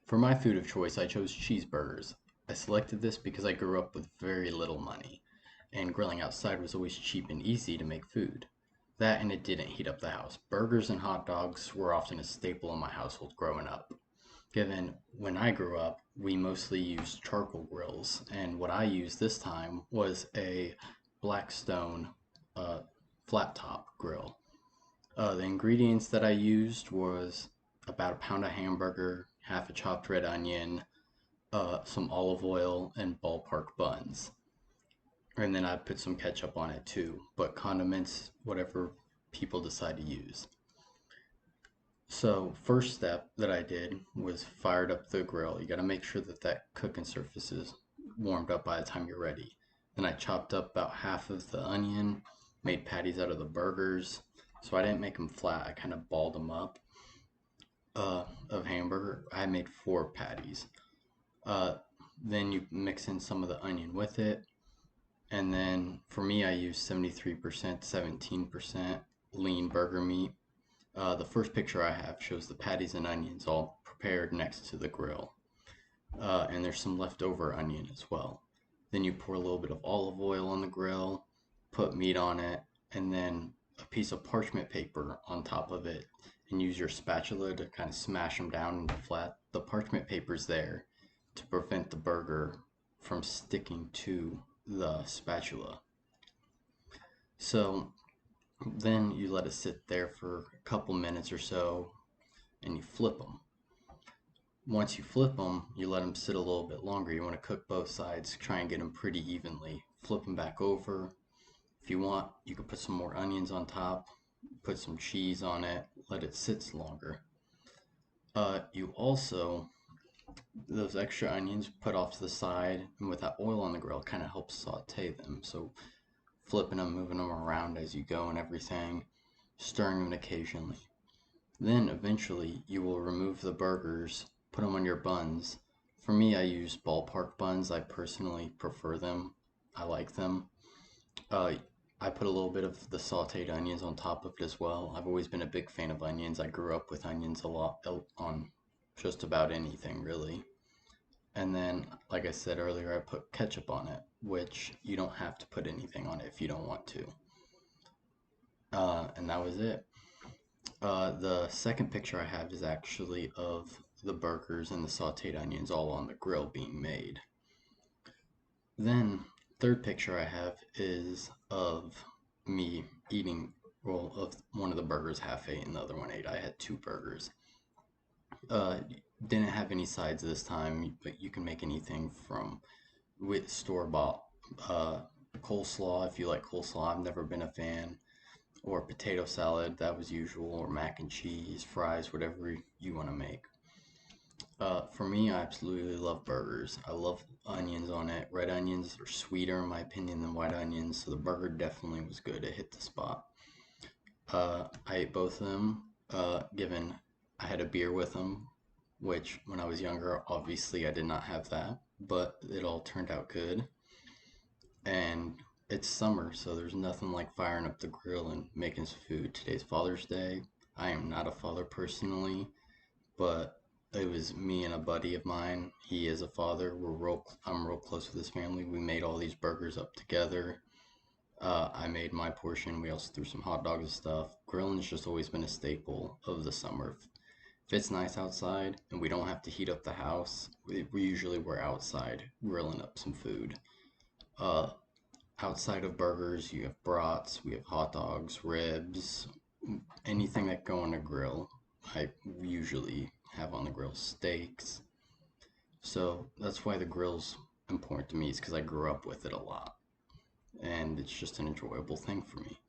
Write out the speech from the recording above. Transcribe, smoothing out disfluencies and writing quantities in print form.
For my food of choice, I chose cheeseburgers. I selected this because I grew up with very little money, and grilling outside was always cheap and easy to make food. That and it didn't heat up the house. Burgers and hot dogs were often a staple in my household growing up. Given when I grew up, we mostly used charcoal grills, and what I used this time was a Blackstone uh, flat top grill. The ingredients that I used was about a pound of hamburger, half a chopped red onion, some olive oil, and ballpark buns. And then I put some ketchup on it too, but condiments, whatever people decide to use. So first step that I did was fired up the grill. You got to make sure that that cooking surface is warmed up by the time you're ready. Then I chopped up about half of the onion, made patties out of the burgers. So I didn't make them flat. I kind of balled them up of hamburger. I made 4 patties. Uh, then you mix in some of the onion with it. And then for me, I use 73%, 17% lean burger meat. The first picture I have shows the patties and onions all prepared next to the grill. And there's some leftover onion as well. Then you pour a little bit of olive oil on the grill, put meat on it, and then a piece of parchment paper on top of it, and use your spatula to kind of smash them down into flat. The parchment paper's there to prevent the burger from sticking to the spatula. So then you let it sit there for a couple minutes or so, and you flip them. Once you flip them, you let them sit a little bit longer. You want to cook both sides, try and get them pretty evenly. Flip them back over. If you want, you can put some more onions on top, put some cheese on it, let it sit longer. You also, those extra onions, put off to the side, and with that oil on the grill, kind of helps saute them. So flipping them, moving them around as you go and everything, stirring them occasionally. Then eventually you will remove the burgers, put them on your buns. For me, I use ballpark buns. I personally prefer them. I like them. Uh, I put a little bit of the sauteed onions on top of it as well. I've always been a big fan of onions. I grew up with onions a lot on just about anything, really. And then, like I said earlier, I put ketchup on it, which you don't have to put anything on it if you don't want to. And that was it. The second picture I have is actually of the burgers and the sauteed onions all on the grill being made. Then, third picture I have is of me eating, well, of one of the burgers half ate and the other one ate. I had 2 burgers. Uh, didn't have any sides this time, but you can make anything from with store-bought uh, coleslaw if you like coleslaw. I've never been a fan. Or potato salad, that was usual, or mac and cheese, fries, whatever you want to make. For me, I absolutely love burgers. I love onions on it. Red onions are sweeter, in my opinion, than white onions, so the burger definitely was good. It hit the spot. I ate both of them, given I had a beer with them, which when I was younger, obviously I did not have that, but it all turned out good. And it's summer, so there's nothing like firing up the grill and making some food. Today's Father's Day. I am not a father personally, but it was me and a buddy of mine. He is a father. I'm real close with his family. We made all these burgers up together. I made my portion. We also threw some hot dogs and stuff. Grilling has just always been a staple of the summer. If it's nice outside and we don't have to heat up the house, we're outside grilling up some food. Uh, Outside of burgers, you have brats, we have hot dogs, ribs, anything that go on a grill. I usually have on the grill steaks. So that's why the grill's important to me, is because I grew up with it a lot. And it's just an enjoyable thing for me.